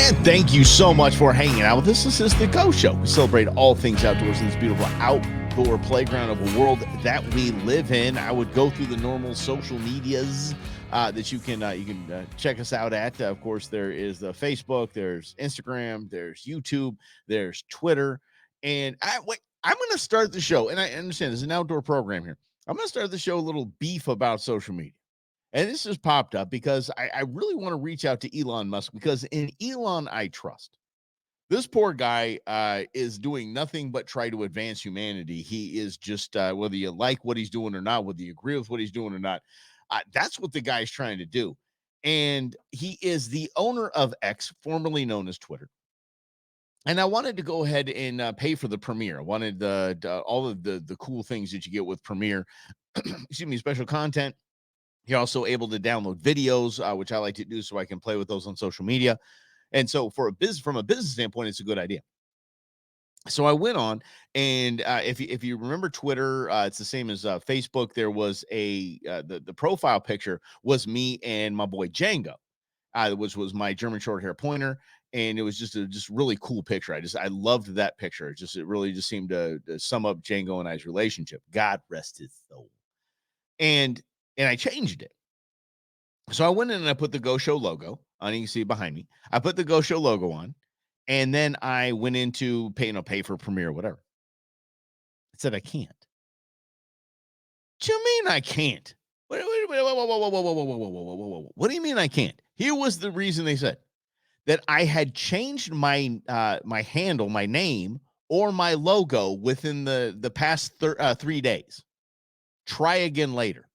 And thank you so much for hanging out with us. This is the Go Show. We celebrate all things outdoors in this beautiful outdoor playground of a world that we live in. I would go through the normal social medias that you can check us out at. Of course, there is the Facebook, there's Instagram, there's YouTube, there's Twitter. And I'm going to start the show, and I understand there's an outdoor program here. I'm going to start the show a little beef about social media. And this has popped up because I really want to reach out to Elon Musk, because in Elon I trust. This poor guy is doing nothing but try to advance humanity. He is just, whether you like what he's doing or not, whether you agree with what he's doing or not, that's what the guy's trying to do. And he is the owner of X, formerly known as Twitter. And I wanted to go ahead and pay for the premiere. I wanted all of the cool things that you get with premiere. Excuse me, special content. You're also able to download videos, which I like to do so I can play with those on social media. And so from a business standpoint, it's a good idea. So I went on, and if you remember Twitter, it's the same as Facebook. There was the profile picture was me and my boy Django, which was my German short hair pointer, and it was just a really cool picture. I loved that picture. It really just seemed to sum up Django and I's relationship. God rest his soul. And I changed it. So I went in and I put the Go Show logo on. You can see it behind me. I put the Go Show logo on, and then I went into pay for Premiere, whatever. It said I can't. What do you mean I can't? What do you mean I can't? Here was the reason they said that I had changed my my handle, my name, or my logo within the past 3 days. Try again later.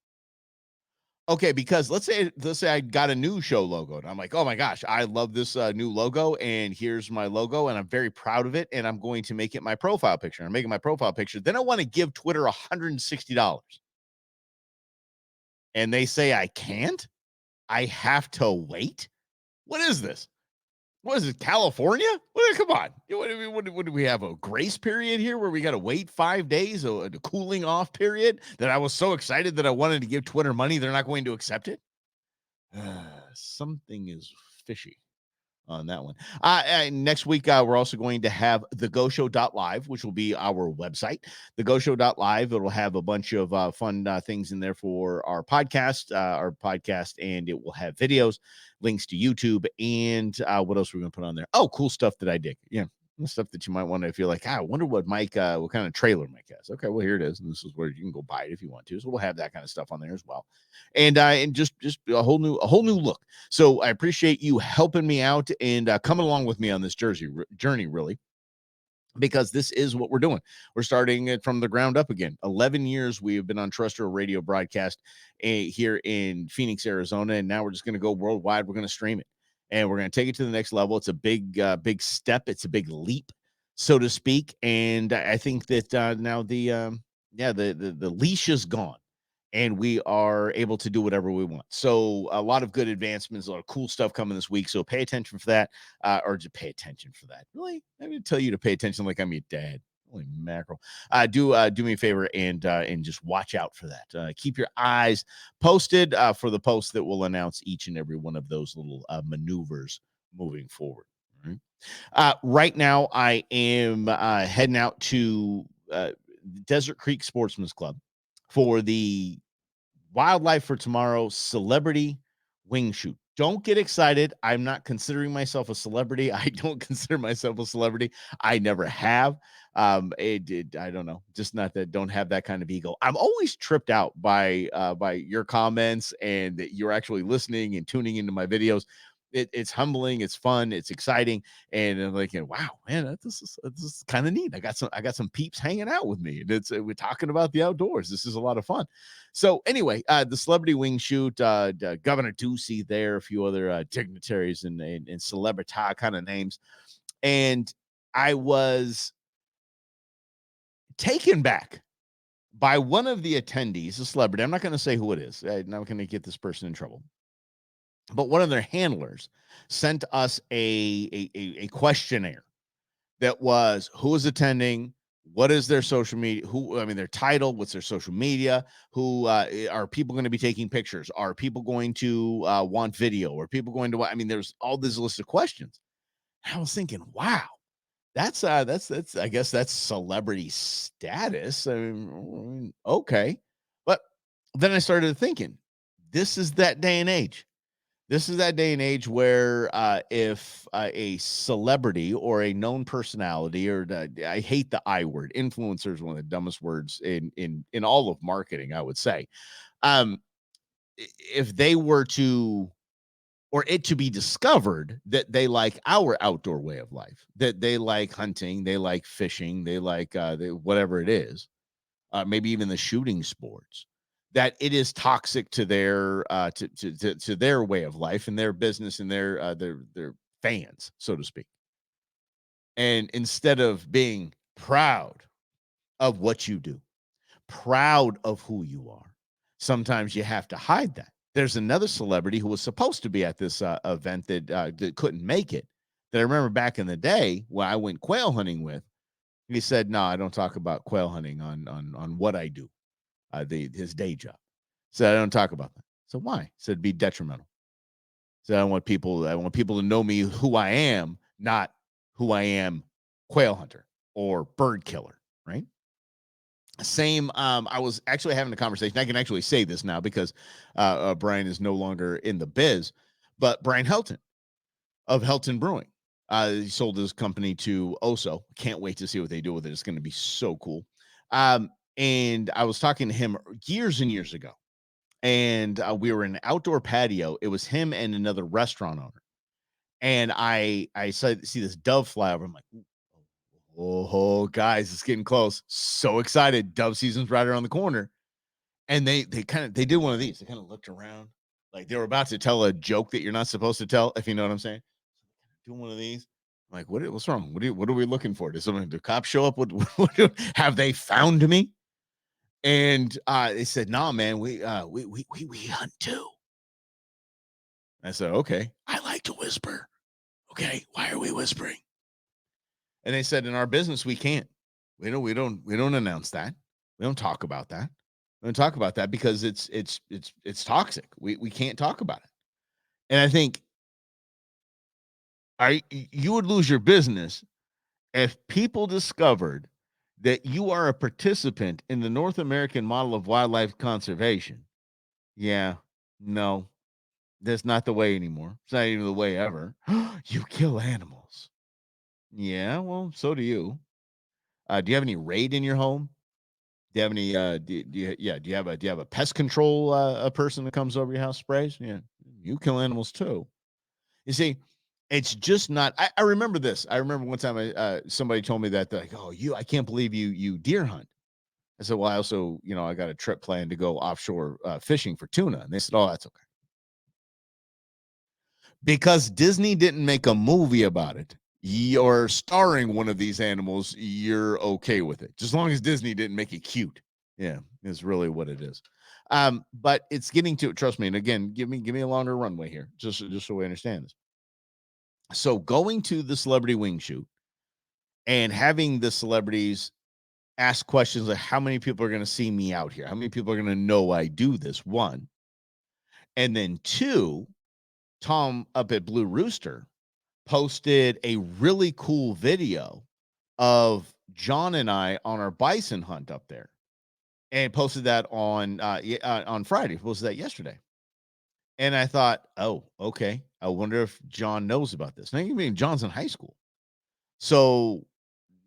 Okay, because let's say I got a new show logo, and I'm like, oh my gosh, I love this new logo, and here's my logo, and I'm very proud of it, and I'm going to make it my profile picture. I'm making my profile picture. Then I want to give Twitter $160, and they say I can't. I have to wait. What is this? What is it, California? Come on. What do we have, a grace period here where we got to wait 5 days, a cooling off period that I was so excited that I wanted to give Twitter money? They're not going to accept it. Something is fishy on that one. Next week, we're also going to have the GoShow.live, which will be our website. The GoShow.live, it'll have a bunch of fun things in there for our podcast, and it will have videos, links to YouTube, and what else we're going to put on there? Oh, cool stuff that I dig. Yeah. Stuff that you might want to feel like, I wonder what Mike, what kind of trailer Mike has. Okay, well, here it is. And this is where you can go buy it if you want to. So we'll have that kind of stuff on there as well. And just a whole new look. So I appreciate you helping me out and coming along with me on this journey, really, because this is what we're doing. We're starting it from the ground up again. 11 years we have been on terrestrial radio broadcast here in Phoenix, Arizona, and now we're just going to go worldwide. We're going to stream it, and we're going to take it to the next level. It's a big step. It's a big leap, so to speak. And I think that now the leash is gone, and we are able to do whatever we want. So a lot of good advancements, a lot of cool stuff coming this week. So pay attention for that, or just pay attention for that. Really, I'm going to tell you to pay attention like I'm your dad. Holy mackerel! Do me a favor and just watch out for that. Keep your eyes posted for the posts that will announce each and every one of those little maneuvers moving forward. Right now, I am heading out to Desert Creek Sportsman's Club for the Wildlife for Tomorrow Celebrity Wing Shoot. Don't get excited. I'm not considering myself a celebrity. I don't consider myself a celebrity. I never have. I don't know. Just not that. Don't have that kind of ego. I'm always tripped out by your comments and that you're actually listening and tuning into my videos. It's humbling. It's fun. It's exciting. And I'm like, wow, man, this is kind of neat. I got some peeps hanging out with me. And we're talking about the outdoors. This is a lot of fun. So anyway, the celebrity wing shoot, Governor Ducey there, a few other dignitaries and celebrity kind of names. And I was taken back by one of the attendees, a celebrity. I'm not going to say who it is. I'm not going to get this person in trouble. But one of their handlers sent us a questionnaire that was who is attending, what is their social media, their title, what's their social media, who are people going to be taking pictures, are people going to want video, are people going to, there's all this list of questions. I was thinking, wow, that's I guess that's celebrity status. I mean, okay. But then I started thinking, this is that day and age. This is that day and age where if a celebrity or a known personality, or I hate the I word, influencer is one of the dumbest words in all of marketing, I would say. Um, if they were to, or it to be discovered that they like our outdoor way of life, that they like hunting, they like fishing, they like whatever it is, maybe even the shooting sports, that it is toxic to their to their way of life and their business and their fans, so to speak. And instead of being proud of what you do, proud of who you are, sometimes you have to hide that. There's another celebrity who was supposed to be at this event that couldn't make it. That I remember back in the day when I went quail hunting with. He said, "No, I don't talk about quail hunting on what I do, his day job." So I don't talk about that. So why? So it'd be detrimental. So I want people to know me who I am, not who I am, quail hunter or bird killer, right? Same. I was actually having a conversation. I can actually say this now because Brian is no longer in the biz, but Brian Helton of Helton Brewing. He sold his company to Oso. Can't wait to see what they do with it. It's going to be so cool. And I was talking to him years and years ago, and we were in an outdoor patio. It was him and another restaurant owner, and I see this dove fly over. I'm like, oh, guys, it's getting close. So excited! Dove season's right around the corner. And they did one of these. They kind of looked around like they were about to tell a joke that you're not supposed to tell, if you know what I'm saying. Doing one of these. I'm like, what's wrong? What are we looking for? Do cops show up? Have they found me? And they said, "No, man, we hunt too." I said, "Okay." I like to whisper. Okay, why are we whispering? And they said, "In our business, we can't. We don't announce that. We don't talk about that. We don't talk about that because it's toxic. We can't talk about it." And I think you would lose your business if people discovered that you are a participant in the North American model of wildlife conservation. Yeah, no, that's not the way anymore. It's not even the way ever. You kill animals. Yeah, well, so do you. Do you have any raid in your home? Do you have any? Do you have a pest control a person that comes over your house sprays? Yeah, you kill animals too. You see, it's just not. I remember this. I remember one time somebody told me that they're like, "Oh, I can't believe you deer hunt." I said, "Well, I also, I got a trip planned to go offshore fishing for tuna." And they said, "Oh, that's okay." Because Disney didn't make a movie about it, you're starring one of these animals, you're okay with it. Just as long as Disney didn't make it cute. Yeah, is really what it is. But it's getting to, trust me, and again, give me a longer runway here, just so we understand this. So going to the celebrity wing shoot and having the celebrities ask questions like how many people are going to see me out here? How many people are going to know I do this? One. And then two, Tom up at Blue Rooster posted a really cool video of John and I on our bison hunt up there, and posted that on Friday. Posted that yesterday, and I thought, oh, okay. I wonder if John knows about this. Now, you mean John's in high school, so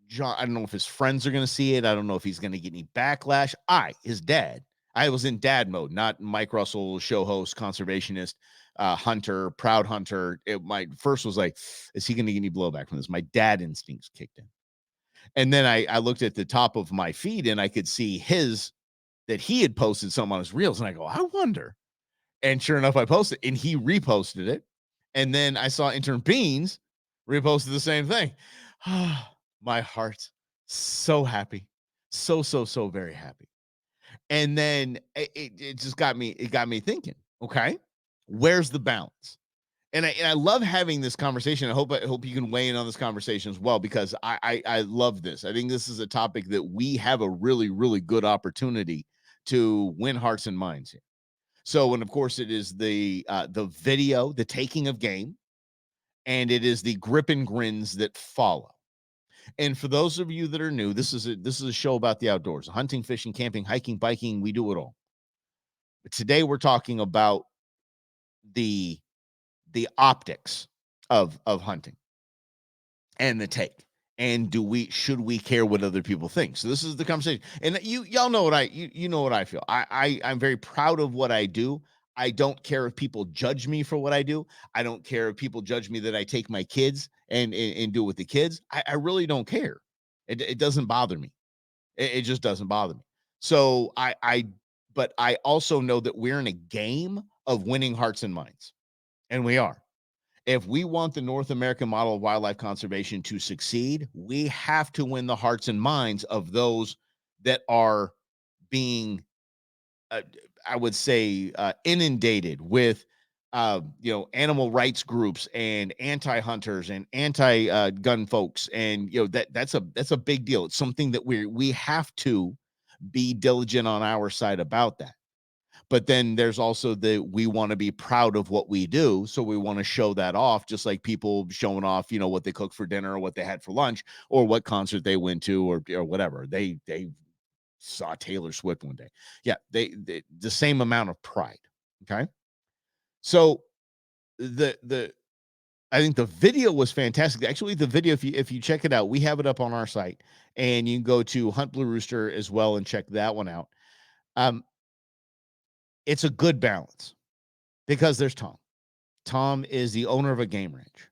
John, I don't know if his friends are going to see it. I don't know if he's going to get any backlash. His dad, I was in dad mode, not Mike Russell, show host, conservationist, hunter, proud hunter. My first was like, is he going to get any blowback from this? My dad instincts kicked in. And then I looked at the top of my feed and I could see that he had posted something on his reels. And I go, I wonder. And sure enough, I posted and he reposted it. And then I saw intern Beans reposted the same thing. My heart, so happy. So very happy. And then it just got me thinking, okay, where's the balance? And I love having this conversation. I hope you can weigh in on this conversation as well, because I love this. I think this is a topic that we have a really, really good opportunity to win hearts and minds here. So, and of course, it is the video, the taking of game, and it is the Grip-N-Grins that follow. And for those of you that are new, this is a show about the outdoors, hunting, fishing, camping, hiking, biking. We do it all. But today we're talking about the the optics of hunting and the take. And should we care what other people think? So this is the conversation. And y'all know what you know what I feel. I'm very proud of what I do. I don't care if people judge me for what I do. I don't care if people judge me that I take my kids and do it with the kids. I really don't care. It doesn't bother me. It just doesn't bother me. So but I also know that we're in a game of winning hearts and minds, and we are. If we want the North American model of wildlife conservation to succeed, we have to win the hearts and minds of those that are being, I would say, inundated with, animal rights groups and anti-hunters and anti-gun folks, and that's a big deal. It's something that we have to be diligent on our side about that. But then there's also we want to be proud of what we do, so we want to show that off, just like people showing off, what they cook for dinner or what they had for lunch or what concert they went to or whatever. They saw Taylor Swift one day. Yeah, they the same amount of pride. Okay, so the I think the video was fantastic. Actually, the video, if you check it out, we have it up on our site, and you can go to Hunt Blue Rooster as well and check that one out. Um, it's a good balance because there's Tom. Tom is the owner of a game ranch.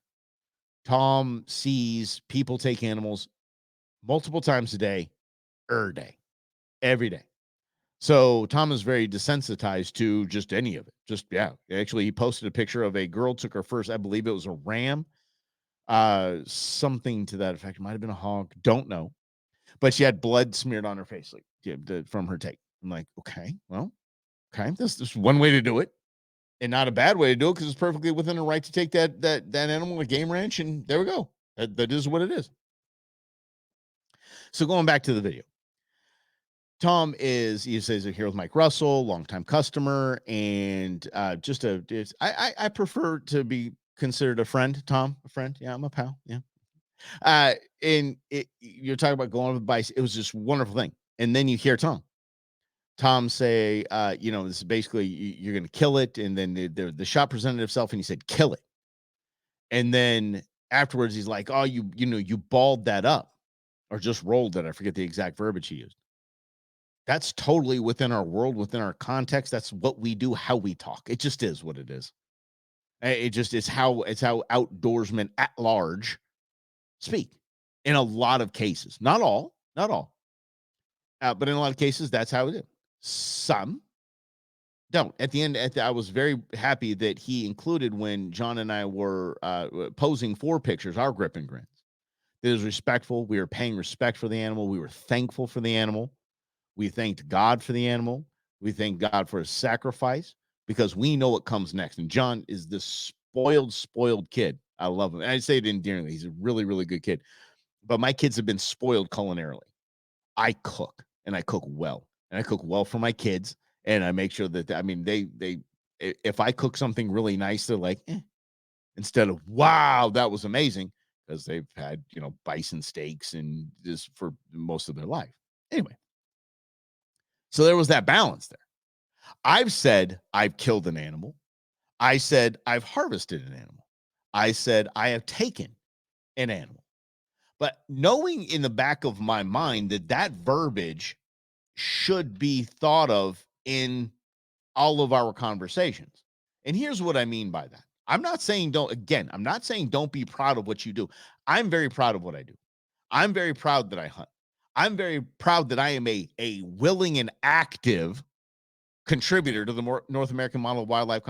Tom sees people take animals multiple times a day, every day. So Tom is very desensitized to just any of it. Just, yeah. Actually, he posted a picture of a girl took her first, I believe it was a ram, something to that effect. It might have been a hog. Don't know. But she had blood smeared on her face, from her take. I'm like, okay, well, okay. This is one way to do it. And not a bad way to do it, because it's perfectly within her right to take that animal to a game ranch, and there we go. That is what it is. So going back to the video, Tom he says here with Mike Russell, longtime customer, and I prefer to be considered a friend. Tom, a friend, yeah, I'm a pal, yeah. You're talking about going on the bike. It was just a wonderful thing, and then you hear Tom say, this is basically you're going to kill it. And then the shot presented itself and he said, kill it. And then afterwards, he's like, oh, you balled that up or just rolled it. I forget the exact verbiage he used. That's totally within our world, within our context. That's what we do, how we talk. It just is what it is. It just is how outdoorsmen at large speak in a lot of cases. Not all, but in a lot of cases, that's how it is. Some don't. At the end, I was very happy that he included, when John and I were posing for pictures, our Grip-N-Grins. It was respectful. We were paying respect for the animal. We were thankful for the animal. We thanked God for the animal. We thank God for his sacrifice, because we know what comes next. And John is this spoiled kid. I love him. And I say it endearingly. He's a really, really good kid. But my kids have been spoiled culinarily. I cook, and I cook well. And I cook well for my kids. And I make sure that, if I cook something really nice, they're like, instead of, wow, that was amazing, because they've had, bison steaks and this for most of their life. Anyway, so there was that balance there. I've said I've killed an animal. I said I've harvested an animal. I said I have taken an animal. But knowing in the back of my mind that verbiage should be thought of in all of our conversations. And here's what I mean by that. I'm not saying don't be proud of what you do. I'm very proud of what I do. I'm very proud that I hunt. I'm very proud that I am a willing and active contributor to the North American model of wildlife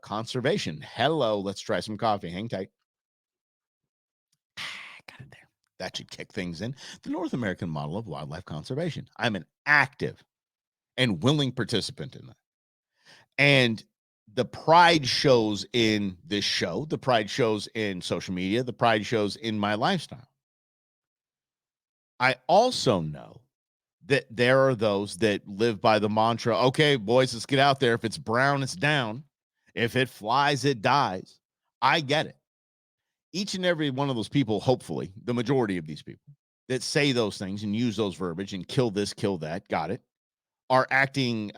conservation. Hello, let's try some coffee. Hang tight. Got it there. That should kick things in. The North American model of wildlife conservation. I'm an active and willing participant in that. And the pride shows in this show. The pride shows in social media. The pride shows in my lifestyle. I also know that there are those that live by the mantra, okay, boys, let's get out there. If it's brown, it's down. If it flies, it dies. I get it. each and every one of those people, hopefully the majority of these people that say those things and use those verbiage and kill this, kill that, got it, are acting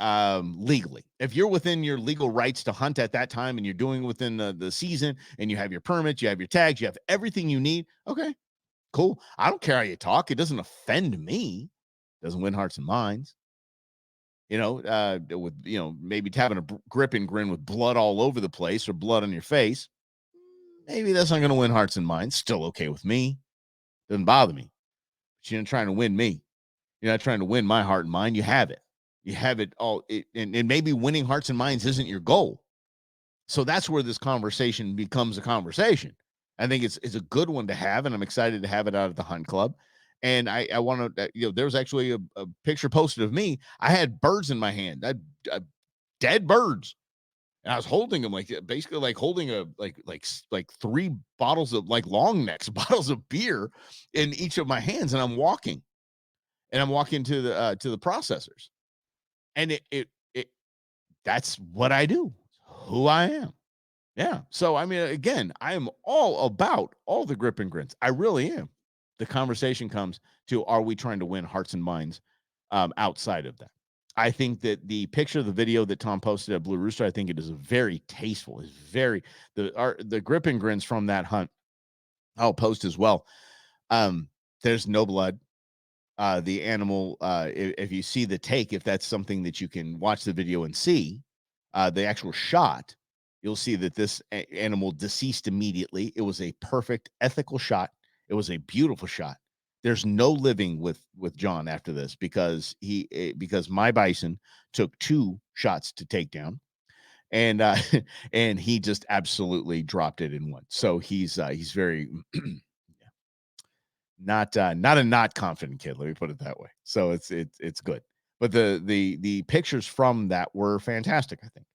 legally. If you're within your legal rights to hunt at that time and you're doing it within the season and you have your permits, you have your tags, you have everything you need, okay, cool. I don't care how you talk. It doesn't offend me. It doesn't win hearts and minds. With, maybe having a grip and grin with blood all over the place or blood on your face. Maybe that's not going to win hearts and minds. Still okay with me. Doesn't bother me. But you're not trying to win me. You're not trying to win my heart and mind. You have it. You have it all. And maybe winning hearts and minds isn't your goal. So that's where this conversation becomes a conversation. I think it's a good one to have, and I'm excited to have it out at the Hunt Club. And I want to, there was actually a picture posted of me. I had birds in my hand, dead birds, and I was holding them basically like holding like 3 bottles of like long necks, bottles of beer in each of my hands, and I'm walking to the processors, and it that's what I do, who I am. Yeah. So, I mean, again, I am all about all the grip and grins. I really am. The conversation comes to, are we trying to win hearts and minds outside of that? I think that the picture of the video that Tom posted at Blue Rooster, I think it is very tasteful. It's very, the grip and grins from that hunt, I'll post as well. There's no blood. The animal, if you see the take, if that's something that you can watch the video and see, the actual shot, you'll see that this animal deceased immediately. It was a perfect ethical shot. It was a beautiful shot. There's no living with John after this because because my bison took 2 shots to take down, and and he just absolutely dropped it in one. So he's very not not confident kid. Let me put it that way. So it's good. But the pictures from that were fantastic, I think.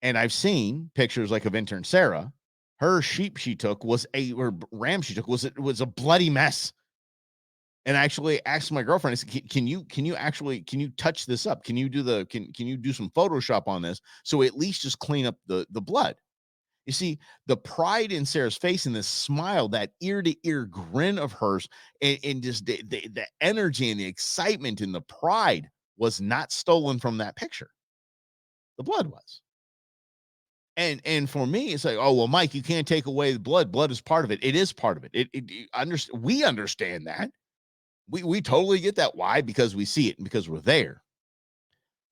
And I've seen pictures like of intern Sarah. Her sheep she took or ram she took was a bloody mess. And I actually asked my girlfriend, I said, can you touch this up? Can you do some Photoshop on this so at least just clean up the blood? You see, the pride in Sarah's face and the smile, that ear to ear grin of hers, and just the energy and the excitement and the pride was not stolen from that picture. The blood was. And for me, it's like, oh well, Mike, you can't take away the blood. Blood is part of it. It is part of it. We understand that. We totally get that. Why? Because we see it and because we're there.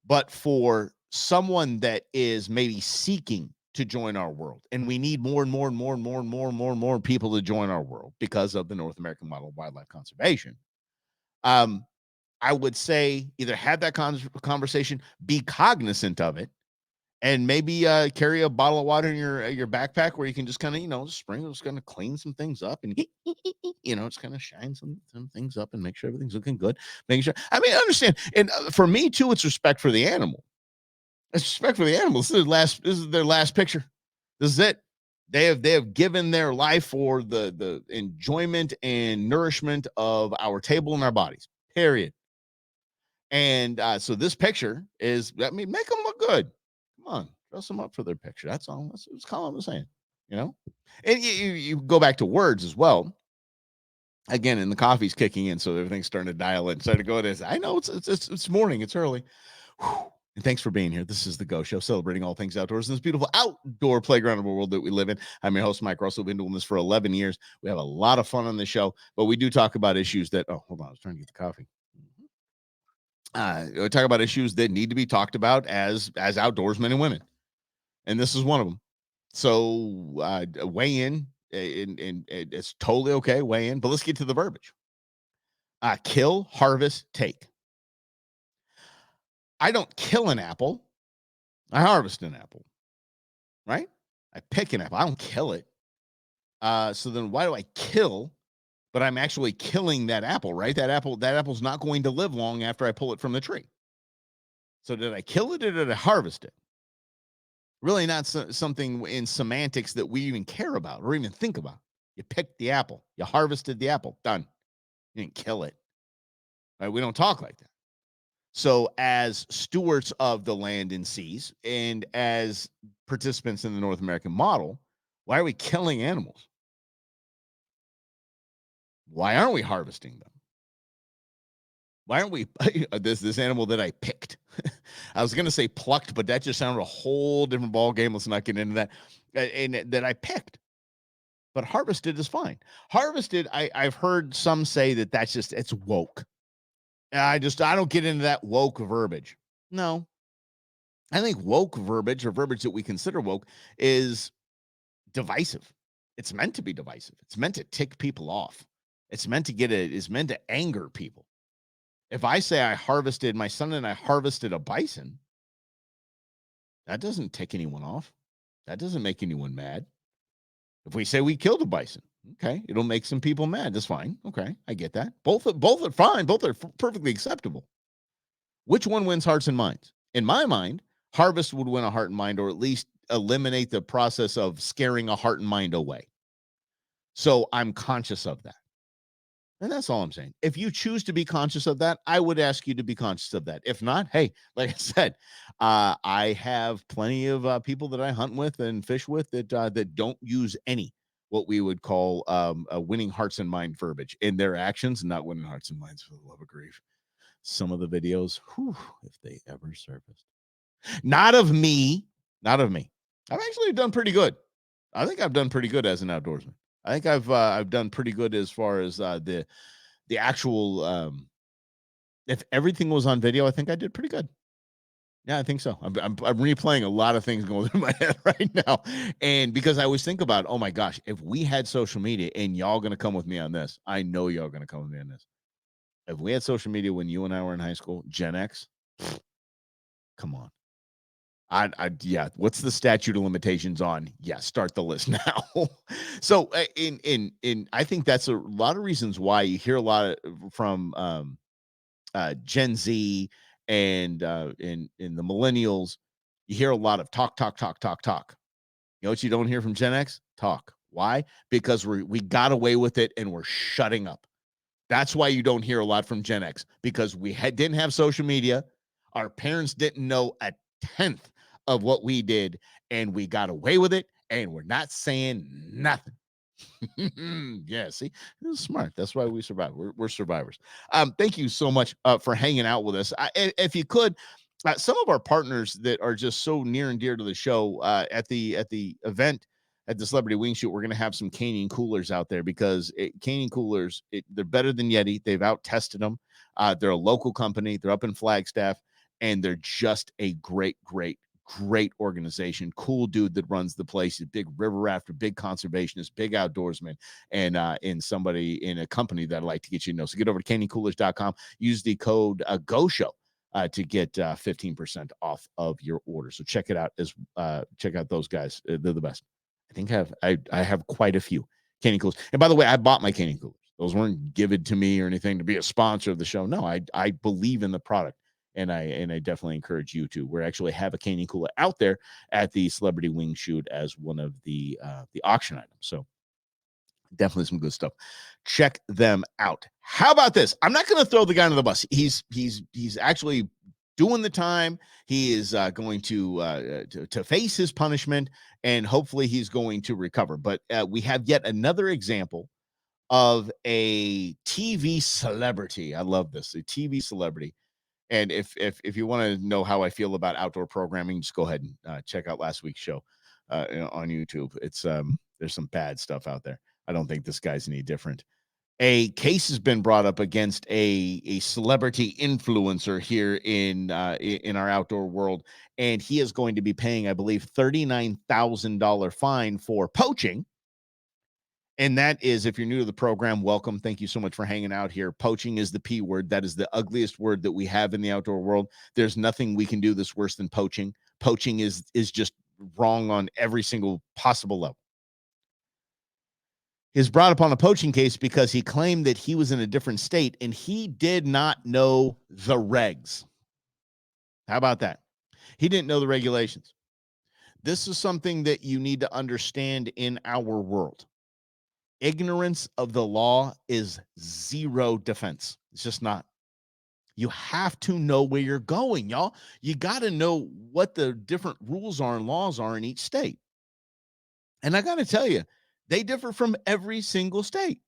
But for someone that is maybe seeking to join our world, and we need more and more and more and more and more and more and more people to join our world because of the North American model of wildlife conservation. I would say either have that conversation, be cognizant of it, and maybe carry a bottle of water in your backpack where you can just kind of sprinkle, just kind of clean some things up and just kind of shine some things up and make sure everything's looking good. Making sure, I mean, I understand, and for me too, it's respect for the animal. It's respect for the animals. This is their last picture. This is it. They have given their life for the enjoyment and nourishment of our table and our bodies. Period. And so this picture is, I mean, make them look good. Come on, dress them up for their picture. That's all. That's all I'm saying. And you go back to words as well. Again, and the coffee's kicking in, so everything's starting to dial in. Starting to go. I know it's morning. It's early. Whew. And thanks for being here. This is the Go Show, celebrating all things outdoors in this beautiful outdoor playground of a world that we live in. I'm your host, Mike Russell. Been doing this for 11 years. We have a lot of fun on the show, but we do talk about issues that. Oh, hold on, I was trying to get the coffee. We talk about issues that need to be talked about as outdoorsmen and women, and this is one of them. So weigh in, and it's totally okay. Weigh in, but let's get to the verbiage. Kill, harvest, take. I don't kill an apple. I harvest an apple, right? I pick an apple. I don't kill it. So then why do I kill? But I'm actually killing that apple, right? That apple's not going to live long after I pull it from the tree. So did I kill it or did I harvest it? Really not something in semantics that we even care about or even think about. You picked the apple. You harvested the apple. Done. You didn't kill it. Right? We don't talk like that. So as stewards of the land and seas and as participants in the North American model, why are we killing animals? Why aren't we harvesting them? Why aren't we this animal that I picked? I was going to say plucked, but that just sounded a whole different ball game. Let's not get into that. And that I picked, but harvested is fine. Harvested, I've heard some say that that's just it's woke. And I don't get into that woke verbiage. No, I think woke verbiage or verbiage that we consider woke is divisive. It's meant to be divisive. It's meant to tick people off. It's meant to it's meant to anger people. If I say my son and I harvested a bison, that doesn't tick anyone off. That doesn't make anyone mad. If we say we killed a bison, okay, it'll make some people mad. That's fine. Okay, I get that. Both are fine. Both are perfectly acceptable. Which one wins hearts and minds? In my mind, harvest would win a heart and mind, or at least eliminate the process of scaring a heart and mind away. So I'm conscious of that. And that's all I'm saying. If you choose to be conscious of that, I would ask you to be conscious of that. If not, hey, like I said, I have plenty of people that I hunt with and fish with that don't use any what we would call winning hearts and mind verbiage in their actions, not winning hearts and minds, for the love of grief. Some of the videos, whew, if they ever surfaced, not of me, not of me. I've actually done pretty good. I think I've done pretty good as an outdoorsman. I think I've done pretty good as far as the actual if everything was on video, I think I did pretty good. Yeah, I think so. I'm replaying a lot of things going through my head right now, and because I always think about, oh my gosh, if we had social media, and y'all gonna come with me on this, I know y'all gonna come with me on this. If we had social media when you and I were in high school, Gen X, come on. Yeah. What's the statute of limitations on? Yeah, start the list now. So, I think that's a lot of reasons why you hear a lot from Gen Z and in the millennials. You hear a lot of talk, talk, talk, talk, talk. You know what you don't hear from Gen X? Talk. Why? Because we got away with it and we're shutting up. That's why you don't hear a lot from Gen X, because we didn't have social media. Our parents didn't know a tenth of what we did, and we got away with it, and we're not saying nothing. Yeah, see, this is smart. That's why we survive. We're survivors. Thank you so much for hanging out with us. If you could, some of our partners that are just so near and dear to the show, at the event at the Celebrity Wing Shoot, we're going to have some Canyon coolers out there, because Canyon coolers, they're better than Yeti. They've out tested them. They're a local company. They're up in Flagstaff, and they're just a great organization. Cool dude that runs the place. A big river rafter, big conservationist, big outdoorsman, and in somebody in a company that I'd like to get you to know. So get over to canyoncoolers.com. Use the code GOSHOW to get 15% off of your order. So check it out. Check out those guys. They're the best. I think I have quite a few Canyon coolers. And by the way, I bought my Canyon coolers. Those weren't given to me or anything to be a sponsor of the show. No, I believe in the product. And I definitely encourage you to. We actually have a Canyon cooler out there at the Celebrity Wing Shoot as one of the auction items. So definitely some good stuff. Check them out. How about this? I'm not going to throw the guy under the bus. He's actually doing the time. He is going to face his punishment, and hopefully he's going to recover. But we have yet another example of a TV celebrity. I love this. A TV celebrity. And if you want to know how I feel about outdoor programming, just go ahead and check out last week's show on YouTube. It's there's some bad stuff out there. I don't think this guy's any different. A case has been brought up against a celebrity influencer here in our outdoor world, and he is going to be paying, I believe, $39,000 fine for poaching. And that is, if you're new to the program, welcome. Thank you so much for hanging out here. Poaching is the P word. That is the ugliest word that we have in the outdoor world. There's nothing we can do that's worse than poaching. Poaching is just wrong on every single possible level. He's brought upon a poaching case because he claimed that he was in a different state and he did not know the regs. How about that? He didn't know the regulations. This is something that you need to understand in our world. Ignorance of the law is zero defense. It's just not. You have to know where you're going, y'all. You got to know what the different rules are and laws are in each state. And I got to tell you, they differ from every single state.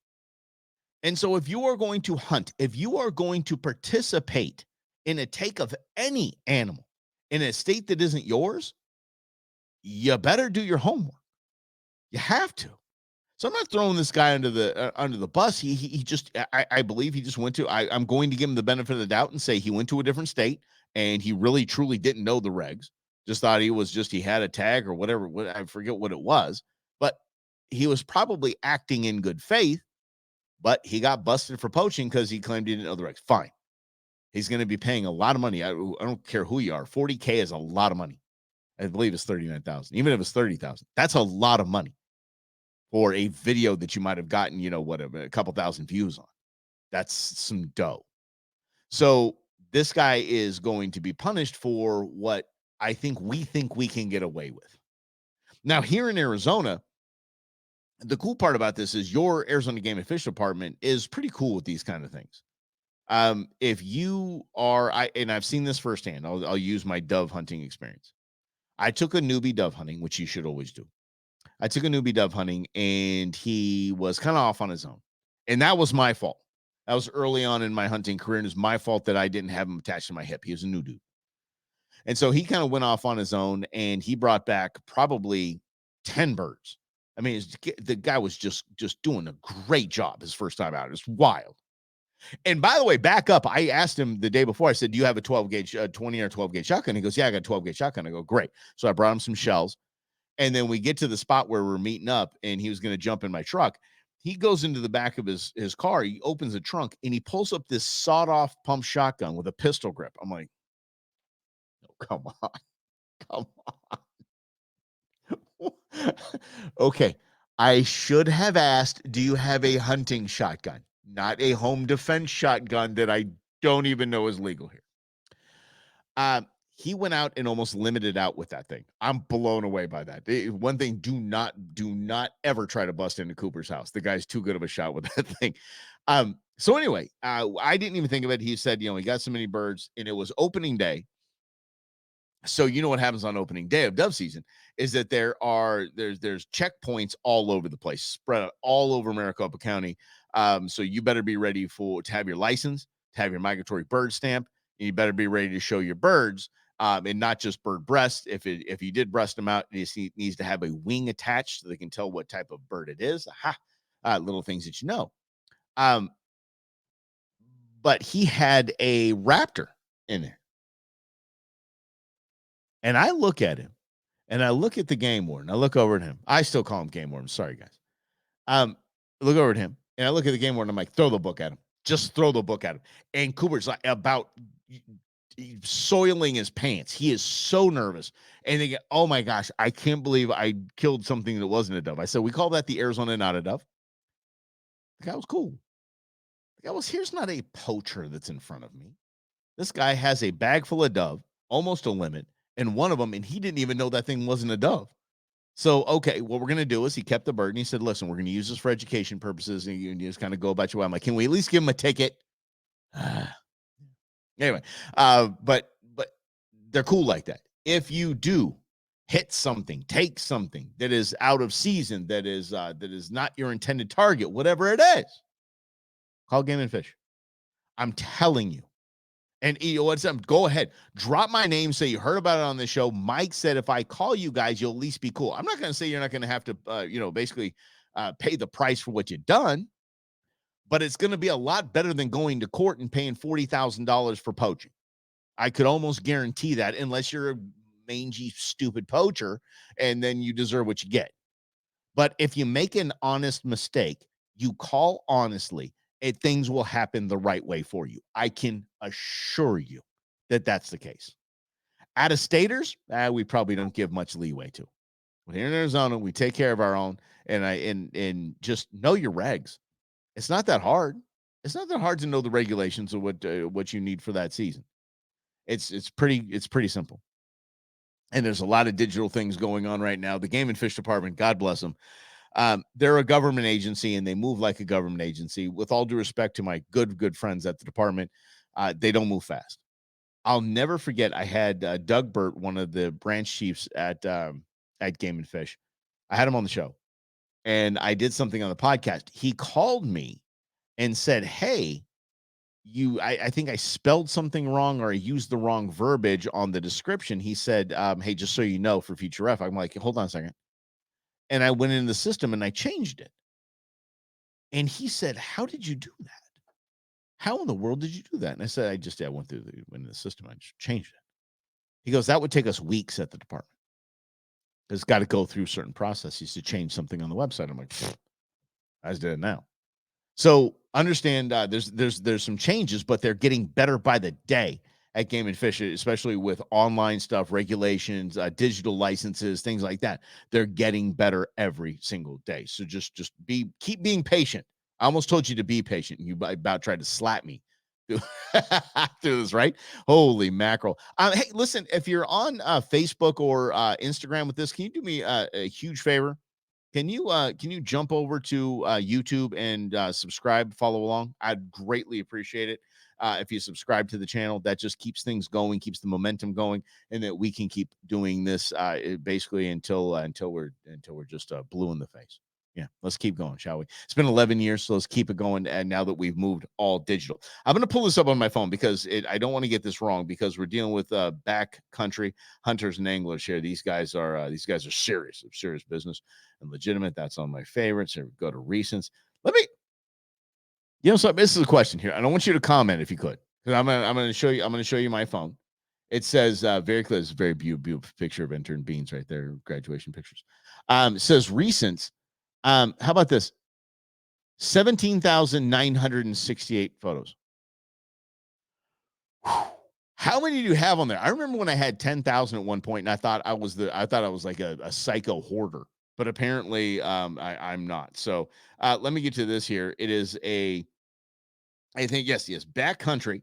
And so if you are going to hunt, if you are going to participate in a take of any animal in a state that isn't yours, you better do your homework. You have to. So I'm not throwing this guy under the bus. He just I believe he just went to. I'm going to give him the benefit of the doubt and say he went to a different state and he really truly didn't know the regs. Just thought he had a tag or whatever. I forget what it was, but he was probably acting in good faith. But he got busted for poaching because he claimed he didn't know the regs. Fine, he's going to be paying a lot of money. I don't care who you are. $40K is a lot of money. I believe it's 39,000. Even if it's 30,000, that's a lot of money for a video that you might have gotten, whatever, a couple thousand views on. That's some dough. So this guy is going to be punished for what I think we can get away with. Now, here in Arizona, the cool part about this is your Arizona Game and Fish Department is pretty cool with these kind of things. If you are, and I've seen this firsthand, I'll use my dove hunting experience. I took a newbie dove hunting, which you should always do. I took a newbie dove hunting and he was kind of off on his own. And that was my fault. That was early on in my hunting career. And it's my fault that I didn't have him attached to my hip. He was a new dude. And so he kind of went off on his own and he brought back probably 10 birds. I mean, the guy was just doing a great job his first time out. It's wild. And by the way, back up, I asked him the day before, I said, do you have a 12 gauge, 20 or 12 gauge shotgun? He goes, yeah, I got a 12 gauge shotgun. I go, great. So I brought him some shells. And then we get to the spot where we're meeting up and he was going to jump in my truck. He goes into the back of his car. He opens the trunk and he pulls up this sawed off pump shotgun with a pistol grip. I'm like, oh, come on. Come on. Okay. I should have asked, do you have a hunting shotgun? Not a home defense shotgun that I don't even know is legal here. He went out and almost limited out with that thing. I'm blown away by that. One thing, do not ever try to bust into Cooper's house. The guy's too good of a shot with that thing. So anyway, I didn't even think of it. He said, he got so many birds and it was opening day. So you know what happens on opening day of dove season is that there's checkpoints all over the place, spread out all over Maricopa County. So you better be ready to have your license, to have your migratory bird stamp, and you better be ready to show your birds. And not just bird breast. If you did breast them out, it needs to have a wing attached so they can tell what type of bird it is. Aha, little things that you know. But he had a raptor in there. And I look at him and I look at the game warden. I look over at him. I still call him game warden. Sorry, guys. Look over at him and I look at the game warden. I'm like, throw the book at him. Just throw the book at him. And Cooper's like about soiling his pants. He is so nervous. And they go, oh my gosh, I can't believe I killed something that wasn't a dove. I said, we call that the Arizona not a dove. The guy was cool. The guy was, here's not a poacher that's in front of me. This guy has a bag full of dove, almost a limit, and one of them, and he didn't even know that thing wasn't a dove. So, okay, what we're going to do is he kept the bird and he said, listen, we're going to use this for education purposes. And you just kind of go about your way. I'm like, can we at least give him a ticket? Anyway, but they're cool like that. If you do hit something, take something that is out of season, that is not your intended target, whatever it is, call Game and Fish. I'm telling you. And go ahead, drop my name, say you heard about it on the show. Mike said if I call you guys, you'll at least be cool. I'm not going to say you're not going to have to, basically pay the price for what you've done, but it's going to be a lot better than going to court and paying $40,000 for poaching. I could almost guarantee that, unless you're a mangy, stupid poacher, and then you deserve what you get. But if you make an honest mistake, you call honestly, things will happen the right way for you. I can assure you that that's the case. Out-of-staters, we probably don't give much leeway to. But here in Arizona, we take care of our own, and just know your regs. It's not that hard. It's not that hard to know the regulations of what you need for that season. It's pretty simple. And there's a lot of digital things going on right now. The Game and Fish Department, God bless them. They're a government agency and they move like a government agency. With all due respect to my good friends at the department, they don't move fast. I'll never forget. I had Doug Burt, one of the branch chiefs at Game and Fish. I had him on the show, and I did something on the podcast. He called me and said, hey, I think I spelled something wrong or I used the wrong verbiage on the description. He said, hey, just so you know, for future ref. I'm like, hold on a second. And I went in the system and I changed it. And he said, how did you do that? How in the world did you do that? And I said, I went in the system. I just changed it. He goes, that would take us weeks at the department. It's got to go through certain processes to change something on the website. I'm like, I just did it now. So understand, there's some changes, but they're getting better by the day at Game and Fish, especially with online stuff, regulations, digital licenses, things like that. They're getting better every single day. So just keep being patient. I almost told you to be patient. You about tried to slap me through this, right? Holy mackerel. Hey, listen, if you're on Facebook or Instagram with this, can you do me a huge favor? Can you jump over to YouTube and subscribe, follow along? I'd greatly appreciate it. If you subscribe to the channel, that just keeps things going, keeps the momentum going, and that we can keep doing this basically until we're just blue in the face. Yeah, let's keep going, shall we? It's been 11 years, so let's keep it going. And now that we've moved all digital, I'm going to pull this up on my phone because I don't want to get this wrong because we're dealing with backcountry hunters and anglers here. These guys are serious business and legitimate. That's on my favorites. Here we go to recents. Let me, so this is a question here. I don't want you to comment if you could, because I'm gonna show you. I'm gonna show you my phone. It says very clear. It's a very beautiful picture of intern beans right there. Graduation pictures. It says recents. How about this? 17,968 photos. Whew. How many do you have on there? I remember when I had 10,000 at one point, and I thought I was like a psycho hoarder, but apparently I'm not. So let me get to this here. It is I think yes, backcountry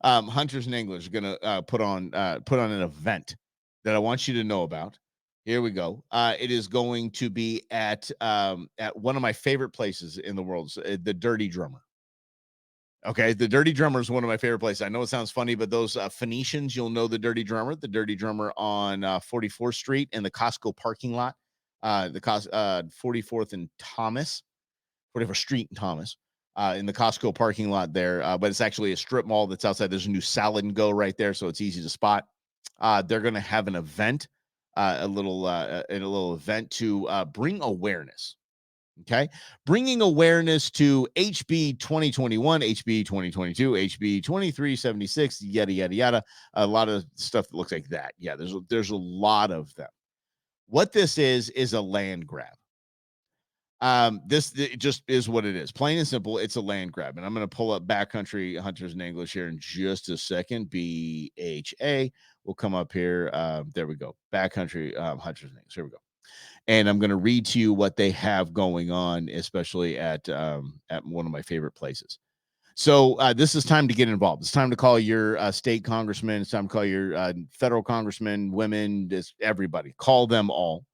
hunters and anglers are gonna put on an event that I want you to know about. Here we go. It is going to be at one of my favorite places in the world, the Dirty Drummer. Okay, the Dirty Drummer is one of my favorite places. I know it sounds funny, but those Phoenicians, you'll know the Dirty Drummer on 44th Street in the Costco parking lot, 44th and Thomas, 44th Street and Thomas, in the Costco parking lot there. But it's actually a strip mall that's outside. There's a new Salad and Go right there, so it's easy to spot. They're going to have an event, a little event to bring awareness. Okay. Bringing awareness to HB 2021, HB 2022, HB 2376, yada, yada, yada. A lot of stuff that looks like that. Yeah. There's a lot of them. What this is a land grab. This it just is what it is. Plain and simple. It's a land grab. And I'm going to pull up Backcountry Hunters in English here in just a second. BHA will come up here. There we go. Backcountry Hunters in English. Here we go. And I'm going to read to you what they have going on, especially at one of my favorite places. So this is time to get involved. It's time to call your state congressman. It's time to call your federal congressman, women, everybody. Call them all.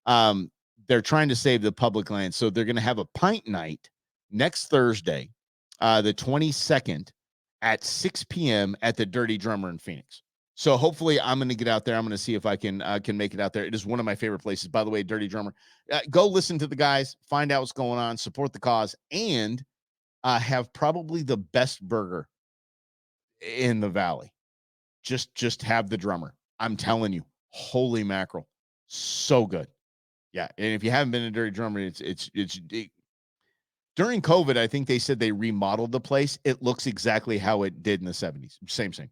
They're trying to save the public land. So they're going to have a pint night next Thursday, the 22nd at 6 p.m. at the Dirty Drummer in Phoenix. So hopefully I'm going to get out there. I'm going to see if I can make it out there. It is one of my favorite places. By the way, Dirty Drummer. Go listen to the guys, find out what's going on, support the cause, and have probably the best burger in the valley. Just have the drummer. I'm telling you, holy mackerel, so good. Yeah, and if you haven't been to Dirty Drummer, it's during COVID, I think they said they remodeled the place. It looks exactly how it did in the 70s. Same thing.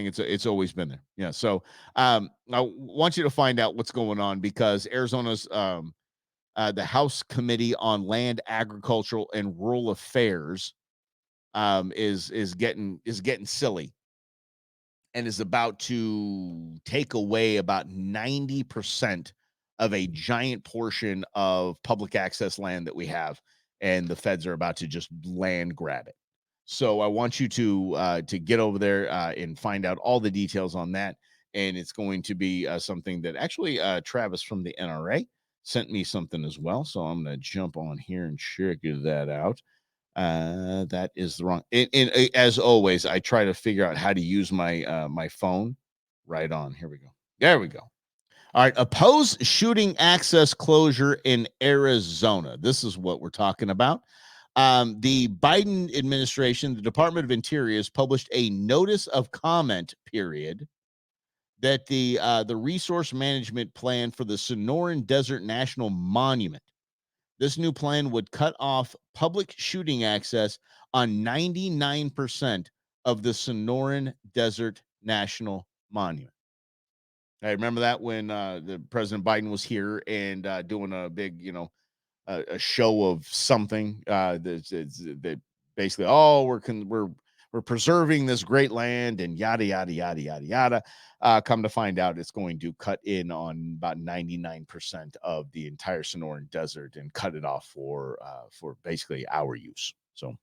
It's always been there. Yeah. So I want you to find out what's going on because Arizona's the House Committee on Land, Agricultural, and Rural Affairs is getting silly and is about to take away about 90% of a giant portion of public access land that we have, and the feds are about to just land grab it. So I want you to get over there and find out all the details on that. And it's going to be something that actually Travis from the NRA sent me something as well. So I'm going to jump on here and check that out. That is the wrong. And as always, I try to figure out how to use my my phone. Right on. Here we go. There we go. All right. Oppose shooting access closure in Arizona. This is what we're talking about. The Biden administration, the Department of Interior, has published a notice of comment period that the resource management plan for the Sonoran Desert National Monument. This new plan would cut off public shooting access on 99% of the Sonoran Desert National Monument. I remember that when the President Biden was here and doing a big, a show of something. They basically, oh, we're preserving this great land and yada yada yada yada yada. Come to find out, it's going to cut in on about 99% of the entire Sonoran Desert and cut it off for basically our use. So,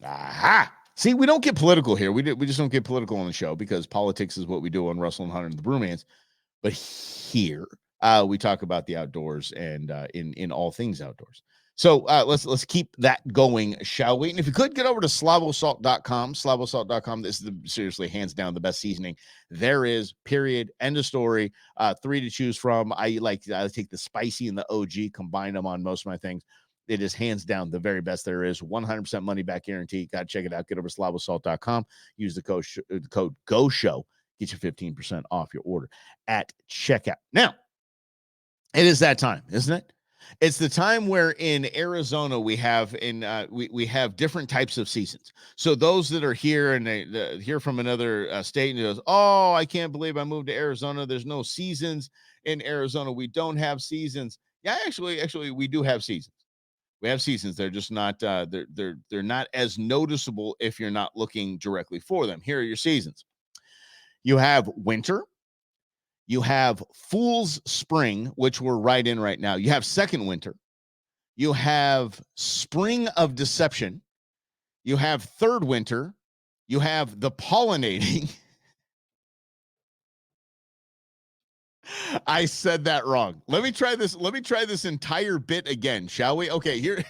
aha. See, we don't get political here. We just don't get political on the show because politics is what we do on Russell and Hunter and the Brewmans. But here we talk about the outdoors and in all things outdoors. So let's keep that going, shall we? And if you could get over to slavosalt.com, slavosalt.com. This is seriously hands down the best seasoning there is, period. End of story. 3 to choose from. I take the spicy and the OG, combine them on most of my things. It is hands down the very best there is. 100% money back guarantee. Got to check it out. Get over to slavosalt.com. Use the code GOSHOW. Get you 15% off your order at checkout. Now, it is that time, isn't it? It's the time where in Arizona we have we have different types of seasons. So those that are here and they hear from another state and goes, "Oh, I can't believe I moved to Arizona. There's no seasons in Arizona. We don't have seasons." Yeah, actually, we do have seasons. We have seasons. They're just not they're not as noticeable if you're not looking directly for them. Here are your seasons. You have winter. You have Fool's Spring, which we're right in right now. You have second winter. You have Spring of Deception. You have third winter. You have the pollinating. I said that wrong. Let me try this. Let me try this entire bit again, shall we? Okay, here.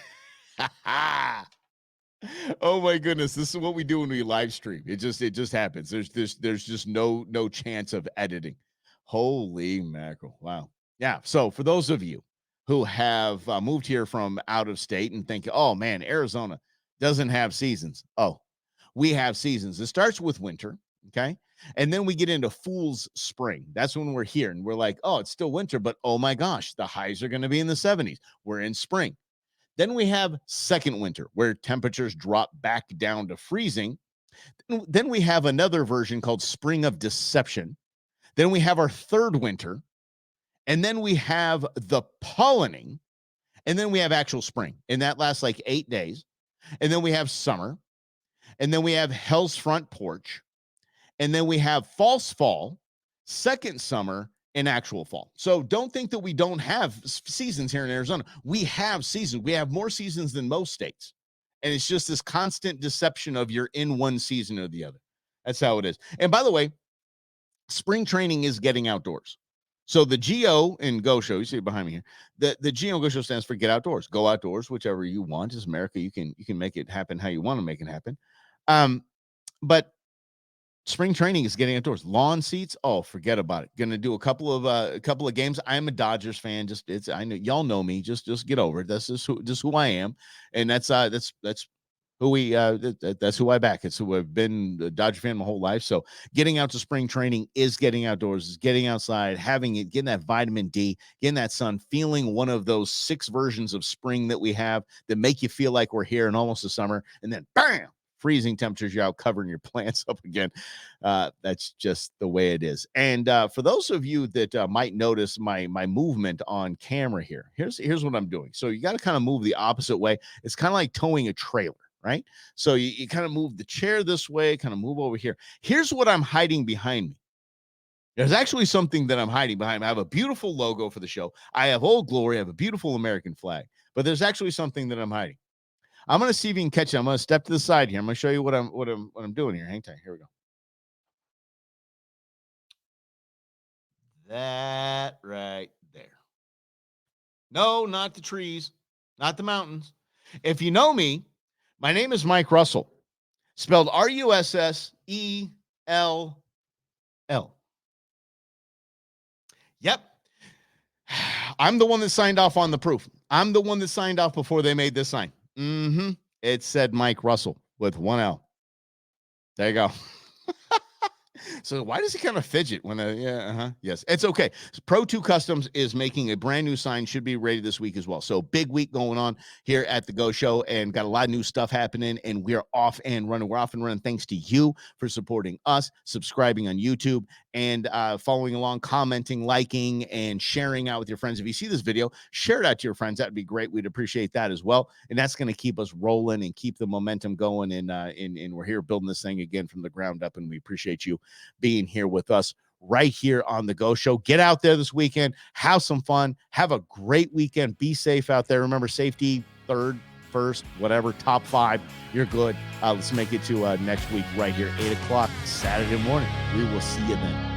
Oh my goodness, this is what we do when we live stream. It just happens. There's just no chance of editing. Holy mackerel. Wow. Yeah. So for those of you who have moved here from out of state and think, oh man, Arizona doesn't have seasons. Oh, we have seasons. It starts with winter. Okay. And then we get into Fool's Spring. That's when we're here and we're like, oh, it's still winter, but oh my gosh, the highs are going to be in the 70s. We're in spring. Then we have second winter where temperatures drop back down to freezing. Then we have another version called Spring of Deception. Then we have our third winter. And then we have the pollinating. And then we have actual spring. And that lasts like 8 days. And then we have summer. And then we have Hell's Front Porch. And then we have false fall, second summer, and actual fall. So don't think that we don't have seasons here in Arizona. We have seasons. We have more seasons than most states. And it's just this constant deception of you're in one season or the other. That's how it is. And by the way, spring training is getting outdoors. So the GO in Go Show, you see it behind me here. The GO in Go Show stands for get outdoors. Go outdoors, whichever you want. It's America. You can make it happen how you want to make it happen. But spring training is getting outdoors. Lawn seats, oh, forget about it. Gonna do a couple of games. I'm a Dodgers fan. I know y'all know me. Just get over it. That's just who I am, and that's who that's who I back. It's who I've been a Dodger fan my whole life. So getting out to spring training is getting outdoors, is getting outside, getting that vitamin D, getting that sun, feeling one of those 6 versions of spring that we have that make you feel like we're here in almost the summer, and then bam, freezing temperatures, you're out covering your plants up again. That's just the way it is. And for those of you that might notice my movement on camera here, here's what I'm doing. So you got to kind of move the opposite way. It's kind of like towing a trailer, right? So you kind of move the chair this way, kind of move over here. Here's what I'm hiding behind me. There's actually something that I'm hiding behind me. I have a beautiful logo for the show. I have Old Glory. I have a beautiful American flag, but there's actually something that I'm hiding. I'm going to see if you can catch it. I'm going to step to the side here. I'm going to show you what I'm doing here. Hang tight. Here we go. That right there. No, not the trees, not the mountains. If you know me, my name is Mike Russell, spelled Russell. Yep. I'm the one that signed off on the proof. I'm the one that signed off before they made this sign. It said Mike Russell with 1L. There you go. So why does he kind of fidget when yes, it's okay. Pro 2 Customs is making a brand new sign, should be ready this week as well. So big week going on here at the Go Show, and got a lot of new stuff happening, and we're off and running. We're off and running thanks to you for supporting us, subscribing on YouTube, and following along, commenting, liking, and sharing out with your friends. If you see this video, share it out to your friends. That'd be great. We'd appreciate that as well. And that's going to keep us rolling and keep the momentum going. And we're here building this thing again from the ground up, and we appreciate you being here with us right here on the Go Show. Get out there this weekend, have some fun, have a great weekend, be safe out there. Remember, safety third, first, whatever, top 5, you're good. Let's make it to next week right here, 8 o'clock Saturday morning. We will see you then.